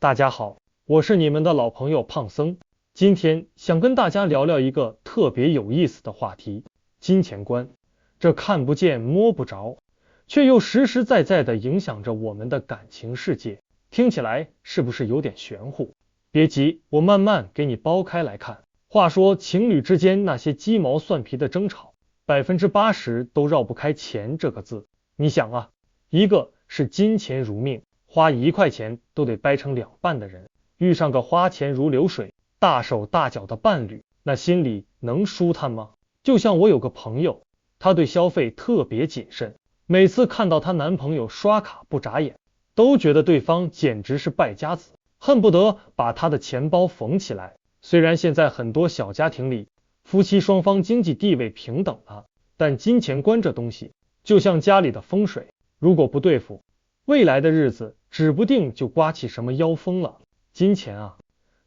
大家好，我是你们的老朋友胖僧，今天想跟大家聊聊一个特别有意思的话题——金钱观。这看不见摸不着，却又实实在在地影响着我们的感情世界。听起来是不是有点玄乎？别急，我慢慢给你剥开来看。话说情侣之间那些鸡毛蒜皮的争吵，80%都绕不开钱这个字。你想啊，一个是金钱如命，花1块钱都得掰成2半的人，遇上个花钱如流水、大手大脚的伴侣，那心里能舒坦吗？就像我有个朋友，她对消费特别谨慎，每次看到她男朋友刷卡不眨眼，都觉得对方简直是败家子，恨不得把他的钱包缝起来。虽然现在很多小家庭里，夫妻双方经济地位平等了，但金钱观这东西，就像家里的风水，如果不对付，未来的日子指不定就刮起什么妖风了。金钱啊，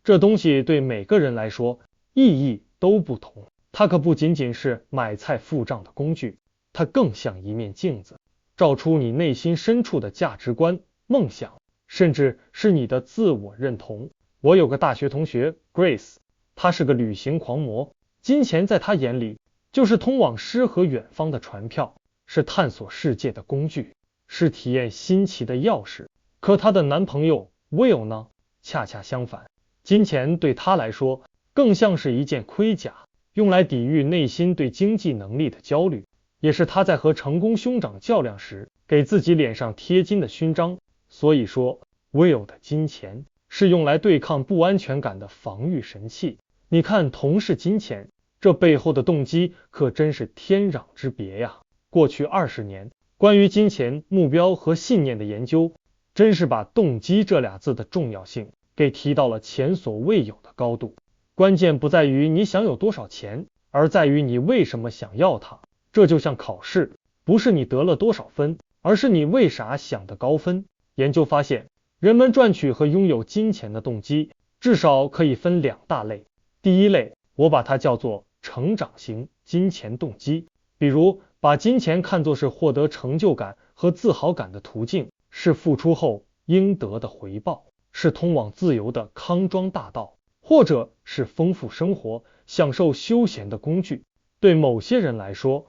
这东西对每个人来说意义都不同，它可不仅仅是买菜付账的工具，它更像一面镜子，照出你内心深处的价值观、梦想，甚至是你的自我认同。我有个大学同学 Grace， 她是个旅行狂魔，金钱在她眼里就是通往诗和远方的船票，是探索世界的工具，是体验新奇的钥匙。可她的男朋友 Will 呢，恰恰相反，金钱对她来说更像是一件盔甲，用来抵御内心对经济能力的焦虑，也是她在和成功兄长较量时给自己脸上贴金的勋章。所以说 Will 的金钱是用来对抗不安全感的防御神器。你看同是金钱，这背后的动机可真是天壤之别呀。过去20年，关于金钱、目标和信念的研究，真是把动机这俩字的重要性给提到了前所未有的高度。关键不在于你想有多少钱，而在于你为什么想要它。这就像考试，不是你得了多少分，而是你为啥想得高分。研究发现，人们赚取和拥有金钱的动机至少可以分2大类。第一类，我把它叫做成长型金钱动机，比如把金钱看作是获得成就感和自豪感的途径，是付出后应得的回报，是通往自由的康庄大道，或者是丰富生活、享受休闲的工具。对某些人来说，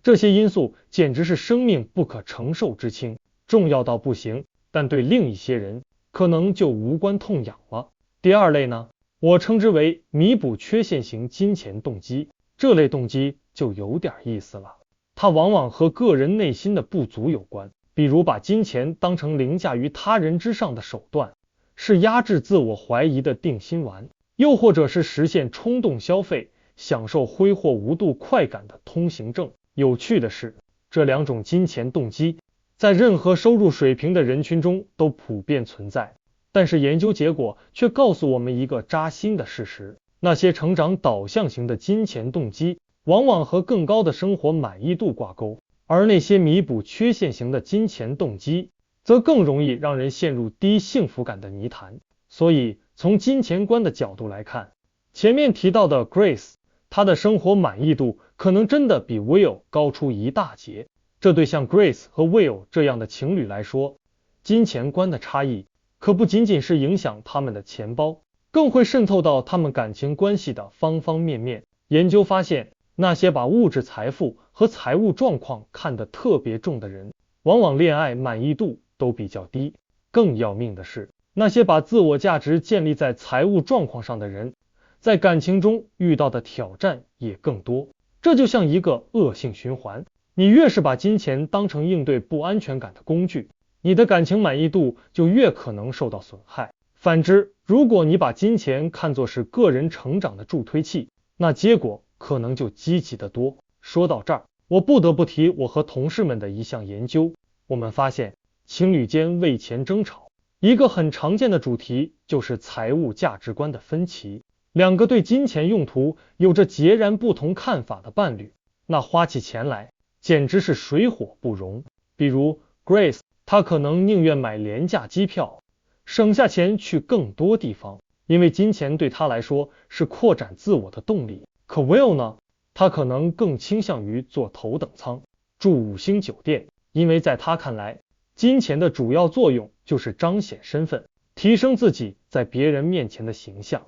这些因素简直是生命不可承受之轻，重要到不行，但对另一些人可能就无关痛痒了。第二类呢，我称之为弥补缺陷型金钱动机。这类动机就有点意思了，它往往和个人内心的不足有关，比如把金钱当成凌驾于他人之上的手段，是压制自我怀疑的定心丸，又或者是实现冲动消费、享受挥霍无度快感的通行证。有趣的是，这2种金钱动机在任何收入水平的人群中都普遍存在，但是研究结果却告诉我们一个扎心的事实：那些成长导向型的金钱动机往往和更高的生活满意度挂钩，而那些弥补缺陷型的金钱动机则更容易让人陷入低幸福感的泥潭。所以从金钱观的角度来看，前面提到的 Grace， 她的生活满意度可能真的比 Will 高出一大截。这对像 Grace 和 Will 这样的情侣来说，金钱观的差异可不仅仅是影响他们的钱包，更会渗透到他们感情关系的方方面面。研究发现，那些把物质财富和财务状况看得特别重的人，往往恋爱满意度都比较低。更要命的是，那些把自我价值建立在财务状况上的人，在感情中遇到的挑战也更多。这就像一个恶性循环，你越是把金钱当成应对不安全感的工具，你的感情满意度就越可能受到损害。反之，如果你把金钱看作是个人成长的助推器，那结果可能就积极得多。说到这儿，我不得不提我和同事们的一项研究。我们发现，情侣间为钱争吵，一个很常见的主题就是财务价值观的分歧。2个对金钱用途有着截然不同看法的伴侣，那花起钱来简直是水火不容。比如 Grace， 她可能宁愿买廉价机票，省下钱去更多地方，因为金钱对她来说是扩展自我的动力。可 Will 呢，他可能更倾向于坐头等舱，住5星酒店，因为在他看来，金钱的主要作用就是彰显身份。提升自己在别人面前的形象。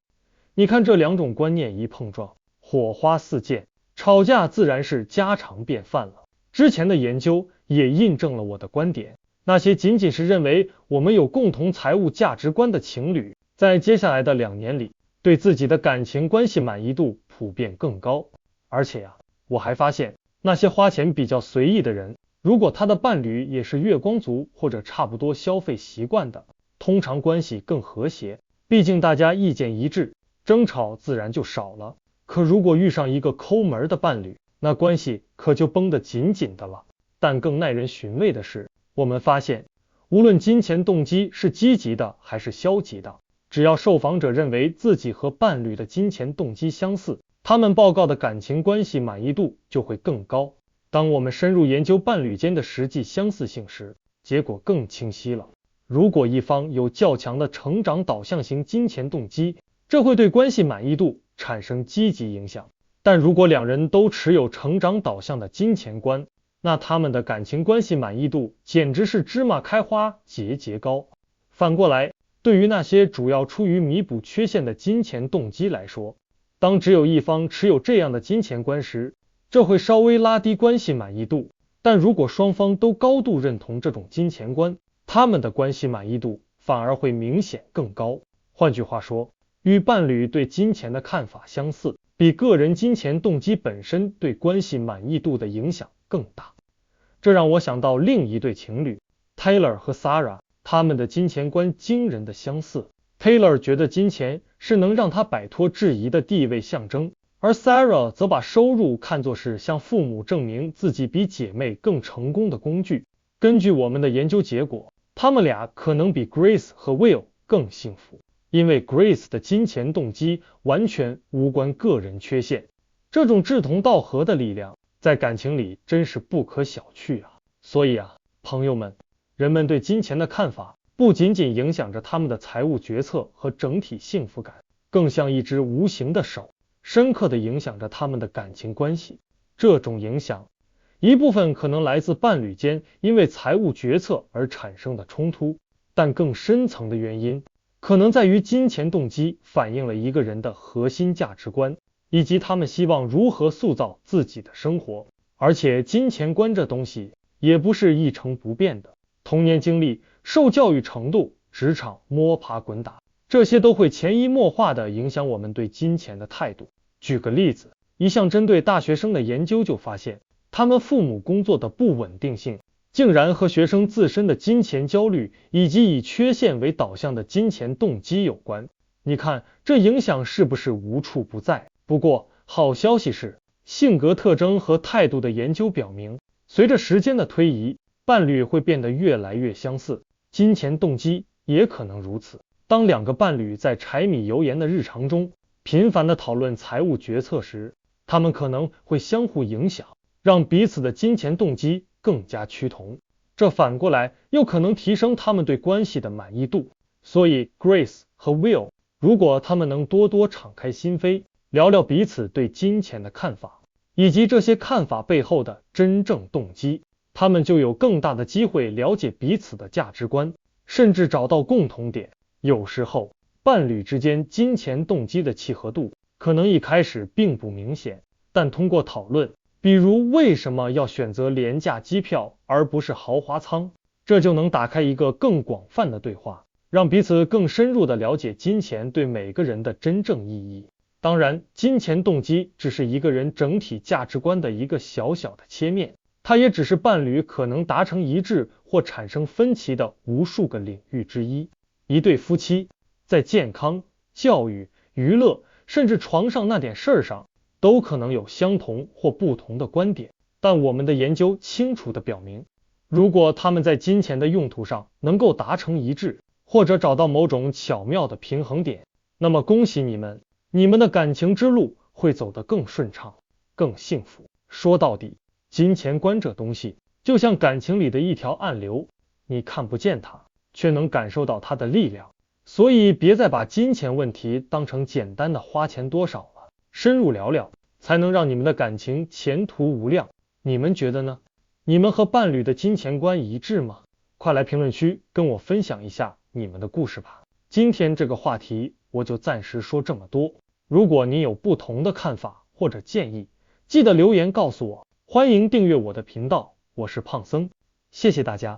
你看这两种观念一碰撞，火花四溅，吵架自然是家常便饭了。之前的研究也印证了我的观点，那些仅仅是认为我们有共同财务价值观的情侣，在接下来的2年里，对自己的感情关系满意度普遍更高。而且我还发现，那些花钱比较随意的人，如果他的伴侣也是月光族或者差不多消费习惯的，通常关系更和谐，毕竟大家意见一致，争吵自然就少了。可如果遇上一个抠门的伴侣，那关系可就绷得紧紧的了。但更耐人寻味的是，我们发现，无论金钱动机是积极的还是消极的，只要受访者认为自己和伴侣的金钱动机相似，他们报告的感情关系满意度就会更高。当我们深入研究伴侣间的实际相似性时，结果更清晰了。如果一方有较强的成长导向型金钱动机，这会对关系满意度产生积极影响。但如果两人都持有成长导向的金钱观，那他们的感情关系满意度简直是芝麻开花节节高。反过来，对于那些主要出于弥补缺陷的金钱动机来说，当只有一方持有这样的金钱观时，这会稍微拉低关系满意度。但如果双方都高度认同这种金钱观，他们的关系满意度反而会明显更高。换句话说，与伴侣对金钱的看法相似，比个人金钱动机本身对关系满意度的影响更大。这让我想到另一对情侣 Taylor 和 Sarah， 他们的金钱观惊人的相似。Taylor 觉得金钱是能让他摆脱质疑的地位象征，而 Sarah 则把收入看作是向父母证明自己比姐妹更成功的工具。根据我们的研究结果，他们俩可能比 Grace 和 Will 更幸福，因为 Grace 的金钱动机完全无关个人缺陷。这种志同道合的力量在感情里真是不可小觑啊！所以朋友们，人们对金钱的看法不仅仅影响着他们的财务决策和整体幸福感，更像一只无形的手，深刻地影响着他们的感情关系。这种影响一部分可能来自伴侣间因为财务决策而产生的冲突，但更深层的原因可能在于金钱动机反映了一个人的核心价值观，以及他们希望如何塑造自己的生活。而且金钱观这东西也不是一成不变的，童年经历、受教育程度、职场摸爬滚打，这些都会潜移默化地影响我们对金钱的态度。举个例子，一项针对大学生的研究就发现，他们父母工作的不稳定性竟然和学生自身的金钱焦虑以及以缺陷为导向的金钱动机有关。你看，这影响是不是无处不在？不过好消息是，性格特征和态度的研究表明，随着时间的推移，伴侣会变得越来越相似，金钱动机也可能如此。当两个伴侣在柴米油盐的日常中频繁地讨论财务决策时，他们可能会相互影响，让彼此的金钱动机更加趋同。这反过来又可能提升他们对关系的满意度。所以 Grace 和 Will 如果他们能多多敞开心扉，聊聊彼此对金钱的看法，以及这些看法背后的真正动机，他们就有更大的机会了解彼此的价值观，甚至找到共同点。有时候，伴侣之间金钱动机的契合度可能一开始并不明显，但通过讨论，比如为什么要选择廉价机票而不是豪华舱，这就能打开一个更广泛的对话，让彼此更深入地了解金钱对每个人的真正意义。当然，金钱动机只是一个人整体价值观的一个小小的切面，它也只是伴侣可能达成一致或产生分歧的无数个领域之一。一对夫妻在健康、教育、娱乐，甚至床上那点事儿上，都可能有相同或不同的观点，但我们的研究清楚地表明，如果他们在金钱的用途上能够达成一致，或者找到某种巧妙的平衡点，那么恭喜你们，你们的感情之路会走得更顺畅、更幸福。说到底，金钱观这东西就像感情里的一条暗流，你看不见它，却能感受到它的力量。所以别再把金钱问题当成简单的花钱多少了，深入聊聊，才能让你们的感情前途无量。你们觉得呢？你们和伴侣的金钱观一致吗？快来评论区跟我分享一下你们的故事吧。今天这个话题我就暂时说这么多，如果你有不同的看法或者建议，记得留言告诉我，欢迎订阅我的频道，我是胖僧，谢谢大家。